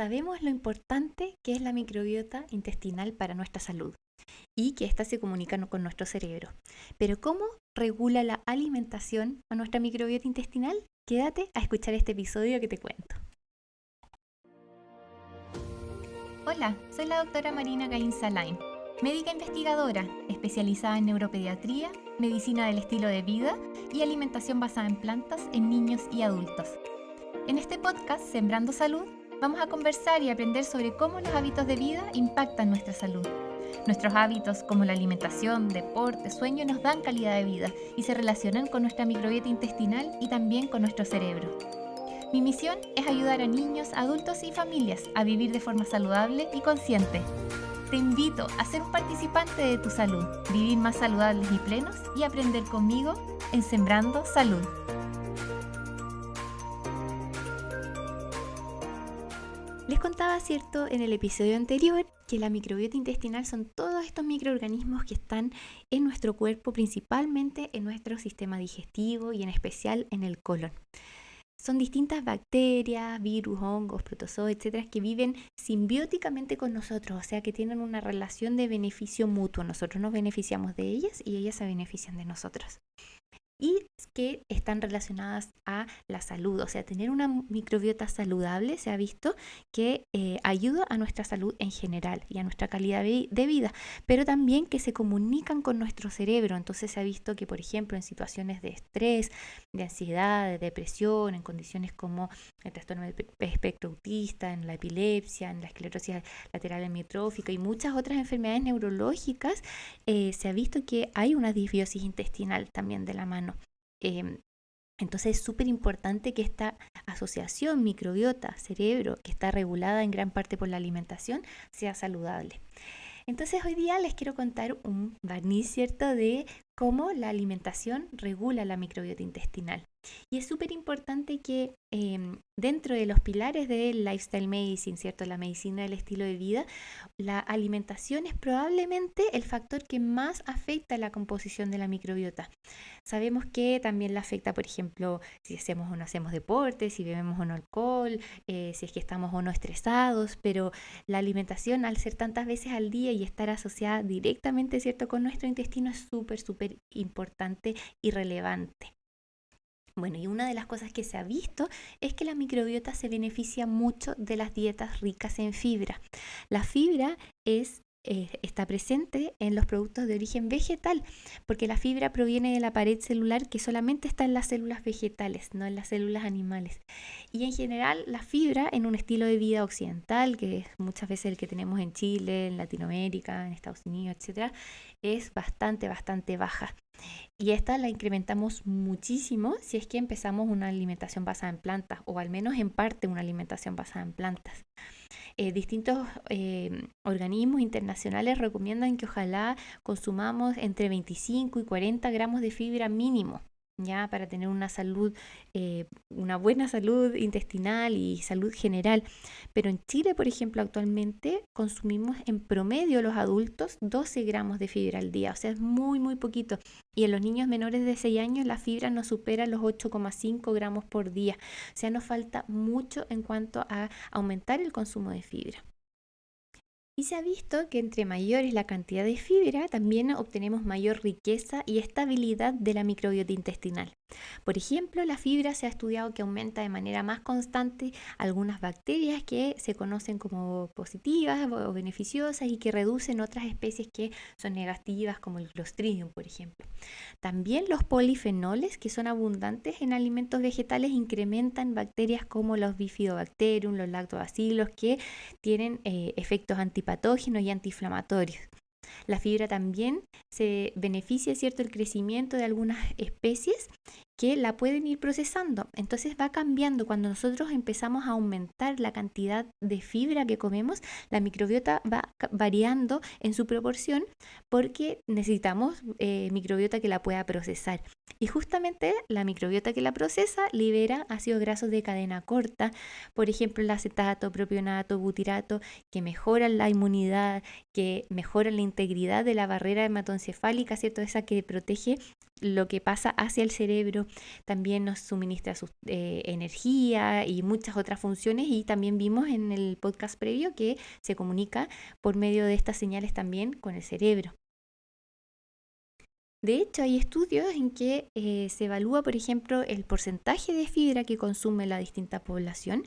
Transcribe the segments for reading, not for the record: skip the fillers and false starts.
sabemos lo importante que es la microbiota intestinal para nuestra salud y que ésta se comunica con nuestro cerebro. Pero ¿cómo regula la alimentación a nuestra microbiota intestinal? Quédate a escuchar este episodio que te cuento. Hola, soy la doctora Marina Gainzalain, médica investigadora especializada en neuropediatría, medicina del estilo de vida y alimentación basada en plantas en niños y adultos. En este podcast, Sembrando Salud, vamos a conversar y aprender sobre cómo los hábitos de vida impactan nuestra salud. Nuestros hábitos como la alimentación, deporte, sueño nos dan calidad de vida y se relacionan con nuestra microbiota intestinal y también con nuestro cerebro. Mi misión es ayudar a niños, adultos y familias a vivir de forma saludable y consciente. Te invito a ser un participante de tu salud, vivir más saludables y plenos y aprender conmigo en Sembrando Salud. Les contaba, ¿cierto?, en el episodio anterior que la microbiota intestinal son todos estos microorganismos que están en nuestro cuerpo, principalmente en nuestro sistema digestivo y en especial en el colon. Son distintas bacterias, virus, hongos, protozoos, etcétera, que viven simbióticamente con nosotros, o sea que tienen una relación de beneficio mutuo. Nosotros nos beneficiamos de ellas y ellas se benefician de nosotros. Y que están relacionadas a la salud, o sea, tener una microbiota saludable se ha visto que ayuda a nuestra salud en general y a nuestra calidad de vida, pero también que se comunican con nuestro cerebro. Entonces se ha visto que, por ejemplo, en situaciones de estrés, de ansiedad, de depresión, en condiciones como el trastorno del espectro autista, en la epilepsia, en la esclerosis lateral amiotrófica y muchas otras enfermedades neurológicas, se ha visto que hay una disbiosis intestinal también de la mano. Entonces es súper importante que esta asociación microbiota-cerebro, que está regulada en gran parte por la alimentación, sea saludable. Entonces hoy día les quiero contar un barniz, ¿cierto?, de cómo la alimentación regula la microbiota intestinal. Y es súper importante que dentro de los pilares del lifestyle medicine, ¿cierto?, la medicina del estilo de vida, la alimentación es probablemente el factor que más afecta la composición de la microbiota. Sabemos que también la afecta, por ejemplo, si hacemos o no hacemos deporte, si bebemos o no alcohol, si es que estamos o no estresados, pero la alimentación, al ser tantas veces al día y estar asociada directamente, ¿cierto?, con nuestro intestino, es súper importante y relevante. Bueno, y una de las cosas que se ha visto es que la microbiota se beneficia mucho de las dietas ricas en fibra. La fibra está presente en los productos de origen vegetal, porque la fibra proviene de la pared celular que solamente está en las células vegetales, no en las células animales. Y en general la fibra en un estilo de vida occidental, que es muchas veces el que tenemos en Chile, en Latinoamérica, en Estados Unidos, etcétera, es bastante baja. Y esta la incrementamos muchísimo si es que empezamos una alimentación basada en plantas, o al menos en parte una alimentación basada en plantas. Distintos organismos internacionales recomiendan que ojalá consumamos entre 25 y 40 gramos de fibra mínimo, ya, para tener una salud, una buena salud intestinal y salud general. Pero en Chile, por ejemplo, actualmente consumimos en promedio los adultos 12 gramos de fibra al día, o sea, es muy poquito. Y en los niños menores de 6 años la fibra no supera los 8,5 gramos por día. O sea, nos falta mucho en cuanto a aumentar el consumo de fibra. Y se ha visto que entre mayor es la cantidad de fibra, también obtenemos mayor riqueza y estabilidad de la microbiota intestinal. Por ejemplo, la fibra se ha estudiado que aumenta de manera más constante algunas bacterias que se conocen como positivas o beneficiosas y que reducen otras especies que son negativas, como el Clostridium, por ejemplo. También los polifenoles, que son abundantes en alimentos vegetales, incrementan bacterias como los Bifidobacterium, los lactobacilos, que tienen efectos antipatógenos y antiinflamatorios. La fibra también se beneficia, ¿cierto?, el crecimiento de algunas especies que la pueden ir procesando. Entonces va cambiando. Cuando nosotros empezamos a aumentar la cantidad de fibra que comemos, la microbiota va variando en su proporción porque necesitamos microbiota que la pueda procesar. Y justamente la microbiota que la procesa libera ácidos grasos de cadena corta, por ejemplo el acetato, propionato, butirato, que mejoran la inmunidad, que mejoran la integridad de la barrera hematoencefálica, ¿cierto?, esa que protege lo que pasa hacia el cerebro, también nos suministra energía y muchas otras funciones, y también vimos en el podcast previo que se comunica por medio de estas señales también con el cerebro. De hecho, hay estudios en que se evalúa, por ejemplo, el porcentaje de fibra que consume la distinta población,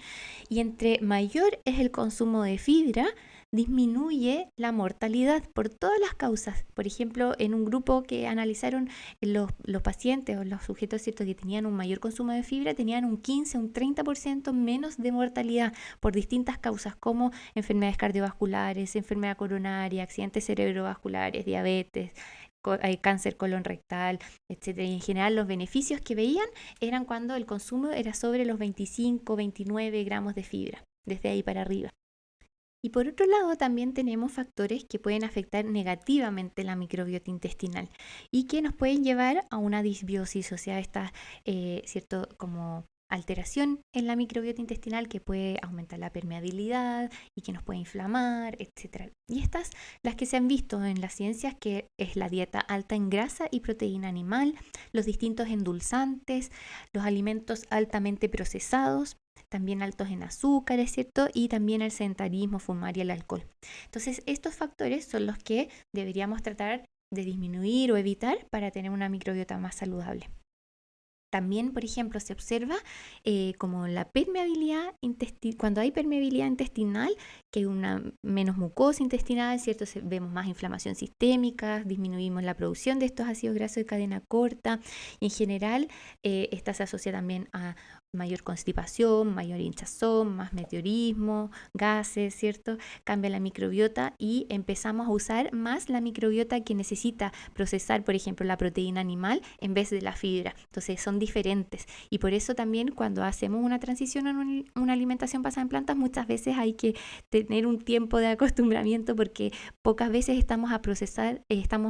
y entre mayor es el consumo de fibra, disminuye la mortalidad por todas las causas. Por ejemplo, en un grupo que analizaron los pacientes o los sujetos, ¿cierto?, que tenían un mayor consumo de fibra, tenían un 15, un 30% menos de mortalidad por distintas causas, como enfermedades cardiovasculares, enfermedad coronaria, accidentes cerebrovasculares, diabetes, cáncer colon rectal, etcétera. Y en general los beneficios que veían eran cuando el consumo era sobre los 25, 29 gramos de fibra, desde ahí para arriba. Y por otro lado, también tenemos factores que pueden afectar negativamente la microbiota intestinal y que nos pueden llevar a una disbiosis, o sea, esta, ¿cierto?, como alteración en la microbiota intestinal que puede aumentar la permeabilidad y que nos puede inflamar, etc. Y estas, las que se han visto en las ciencias, que es la dieta alta en grasa y proteína animal, los distintos endulzantes, los alimentos altamente procesados, también altos en azúcares, ¿cierto? Y también el sedentarismo, fumar y el alcohol. Entonces, estos factores son los que deberíamos tratar de disminuir o evitar para tener una microbiota más saludable. También, por ejemplo, se observa como la permeabilidad intestinal, cuando hay permeabilidad intestinal, que hay una menos mucosa intestinal, ¿cierto? Vemos más inflamación sistémica, disminuimos la producción de estos ácidos grasos de cadena corta, y en general esta se asocia también a mayor constipación, mayor hinchazón, más meteorismo, gases, ¿cierto? Cambia la microbiota y empezamos a usar más la microbiota que necesita procesar, por ejemplo, la proteína animal en vez de la fibra. Entonces son diferentes, y por eso también cuando hacemos una transición a una alimentación basada en plantas, muchas veces hay que tener un tiempo de acostumbramiento, porque pocas veces estamos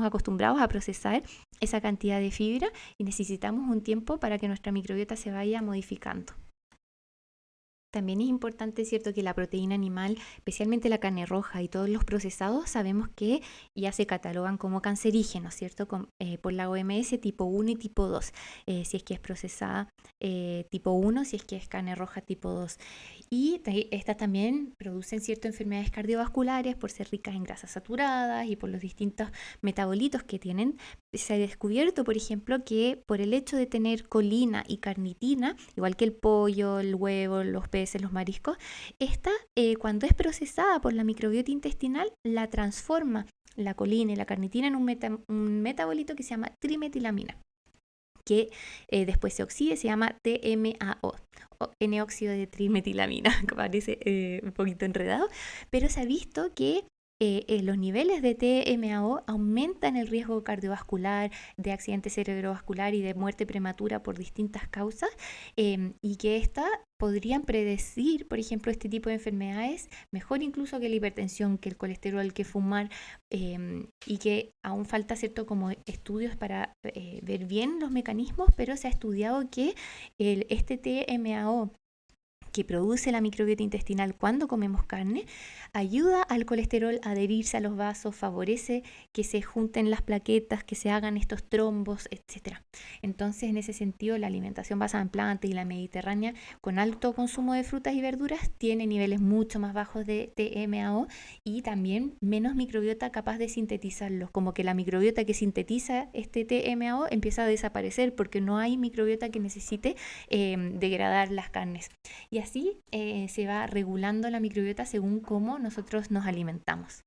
acostumbrados a procesar esa cantidad de fibra, y necesitamos un tiempo para que nuestra microbiota se vaya modificando. También es importante, ¿cierto?, que la proteína animal, especialmente la carne roja y todos los procesados, sabemos que ya se catalogan como cancerígenos, ¿cierto?, por la OMS tipo 1 y tipo 2, si es que es procesada tipo 1, si es que es carne roja tipo 2. Y estas también producen ciertas enfermedades cardiovasculares por ser ricas en grasas saturadas y por los distintos metabolitos que tienen. Se ha descubierto, por ejemplo, que por el hecho de tener colina y carnitina, igual que el pollo, el huevo, los peces, los mariscos, esta cuando es procesada por la microbiota intestinal, la transforma la colina y la carnitina en un metabolito que se llama trimetilamina, que después se oxida y se llama TMAO, o N-óxido de trimetilamina, que parece un poquito enredado, pero se ha visto que los niveles de TMAO aumentan el riesgo cardiovascular, de accidente cerebrovascular y de muerte prematura por distintas causas, y que esta podrían predecir, por ejemplo, este tipo de enfermedades mejor incluso que la hipertensión, que el colesterol, que fumar, y que aún falta, ¿cierto?, como estudios para ver bien los mecanismos, pero se ha estudiado que este TMAO que produce la microbiota intestinal cuando comemos carne, ayuda al colesterol a adherirse a los vasos, favorece que se junten las plaquetas, que se hagan estos trombos, etc. Entonces, en ese sentido, la alimentación basada en plantas y la mediterránea con alto consumo de frutas y verduras tiene niveles mucho más bajos de TMAO y también menos microbiota capaz de sintetizarlos, como que la microbiota que sintetiza este TMAO empieza a desaparecer porque no hay microbiota que necesite degradar las carnes. Y así se va regulando la microbiota según cómo nosotros nos alimentamos.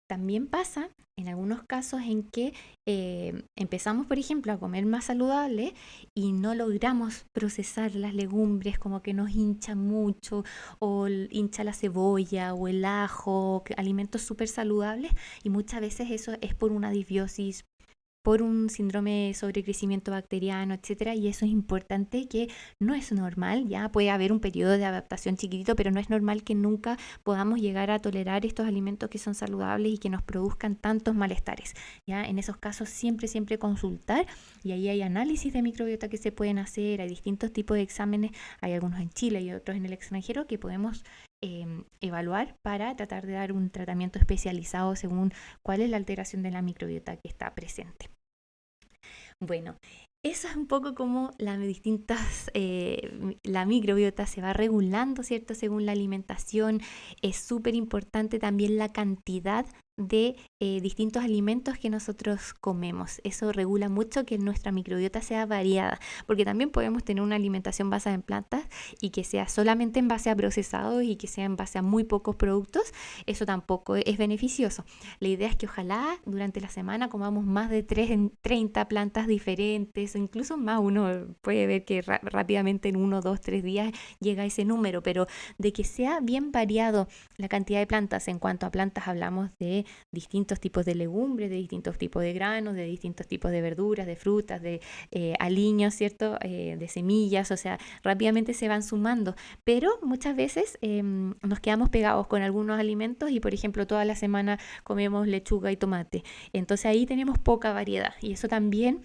También pasa en algunos casos en que empezamos, por ejemplo, a comer más saludable y no logramos procesar las legumbres, como que nos hincha mucho, o hincha la cebolla o el ajo, alimentos súper saludables, y muchas veces eso es por una disbiosis, por un síndrome de sobrecrecimiento bacteriano, etcétera, y eso es importante, que no es normal, ya puede haber un periodo de adaptación chiquitito, pero no es normal que nunca podamos llegar a tolerar estos alimentos que son saludables y que nos produzcan tantos malestares, ya en esos casos siempre consultar, y ahí hay análisis de microbiota que se pueden hacer, hay distintos tipos de exámenes, hay algunos en Chile y otros en el extranjero que podemos evaluar para tratar de dar un tratamiento especializado según cuál es la alteración de la microbiota que está presente. Bueno, eso es un poco como la microbiota se va regulando, ¿cierto? Según la alimentación. Es súper importante también la cantidad de distintos alimentos que nosotros comemos. Eso regula mucho que nuestra microbiota sea variada, porque también podemos tener una alimentación basada en plantas y que sea solamente en base a procesados y que sea en base a muy pocos productos. Eso tampoco es beneficioso. La idea es que ojalá durante la semana comamos más de 30 plantas diferentes, o incluso más. Uno puede ver que rápidamente en 1, 2, 3 días llega a ese número, pero de que sea bien variado la cantidad de plantas. En cuanto a plantas hablamos de distintos tipos de legumbres, de distintos tipos de granos, de distintos tipos de verduras, de frutas, de aliños, ¿cierto? De semillas, o sea, rápidamente se van sumando, pero muchas veces nos quedamos pegados con algunos alimentos y, por ejemplo, toda la semana comemos lechuga y tomate. Entonces ahí tenemos poca variedad y eso también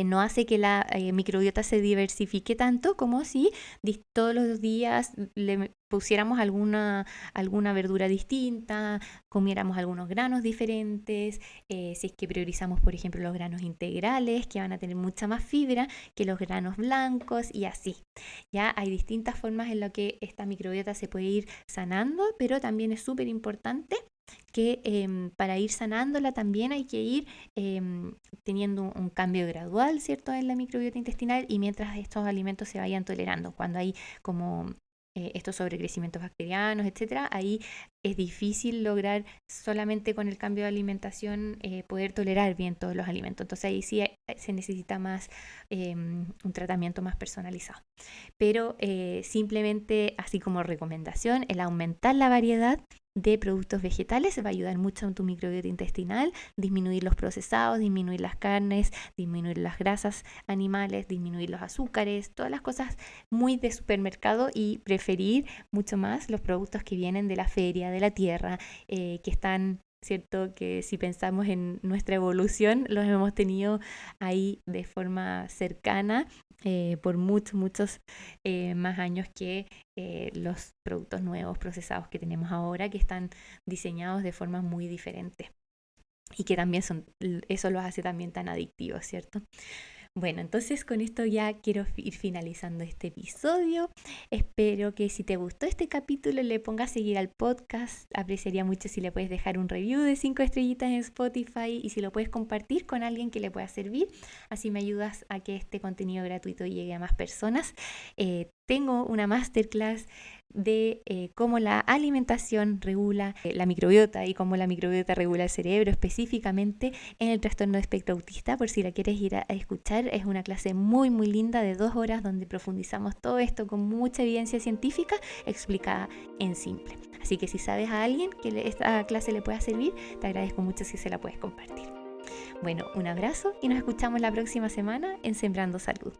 no hace que la microbiota se diversifique tanto como si todos los días le pusiéramos alguna verdura distinta, comiéramos algunos granos diferentes, si es que priorizamos, por ejemplo, los granos integrales, que van a tener mucha más fibra que los granos blancos y así. Ya hay distintas formas en las que esta microbiota se puede ir sanando, pero también es súper importante que para ir sanándola también hay que ir teniendo un cambio gradual, ¿cierto?, en la microbiota intestinal, y mientras estos alimentos se vayan tolerando. Cuando hay como estos sobrecrecimientos bacterianos, etcétera, ahí es difícil lograr solamente con el cambio de alimentación poder tolerar bien todos los alimentos. Entonces ahí sí se necesita más un tratamiento más personalizado. Pero simplemente, así como recomendación, el aumentar la variedad de productos vegetales va a ayudar mucho en tu microbiota intestinal, disminuir los procesados, disminuir las carnes, disminuir las grasas animales, disminuir los azúcares, todas las cosas muy de supermercado, y preferir mucho más los productos que vienen de la feria, de la tierra, que están, ¿cierto? Que si pensamos en nuestra evolución, los hemos tenido ahí de forma cercana por muchos más años que los productos nuevos procesados que tenemos ahora, que están diseñados de forma muy diferente y que también eso los hace también tan adictivos, ¿cierto? Bueno, entonces con esto ya quiero ir finalizando este episodio. Espero que si te gustó este capítulo le pongas a seguir al podcast. Apreciaría mucho si le puedes dejar un review de 5 estrellitas en Spotify y si lo puedes compartir con alguien que le pueda servir. Así me ayudas a que este contenido gratuito llegue a más personas. Tengo una masterclass de cómo la alimentación regula la microbiota y cómo la microbiota regula el cerebro, específicamente en el trastorno de espectro autista. Por si la quieres ir a escuchar, es una clase muy linda de 2 horas donde profundizamos todo esto con mucha evidencia científica explicada en simple. Así que si sabes a alguien que esta clase le pueda servir, te agradezco mucho si se la puedes compartir. Bueno, un abrazo y nos escuchamos la próxima semana en Sembrando Salud.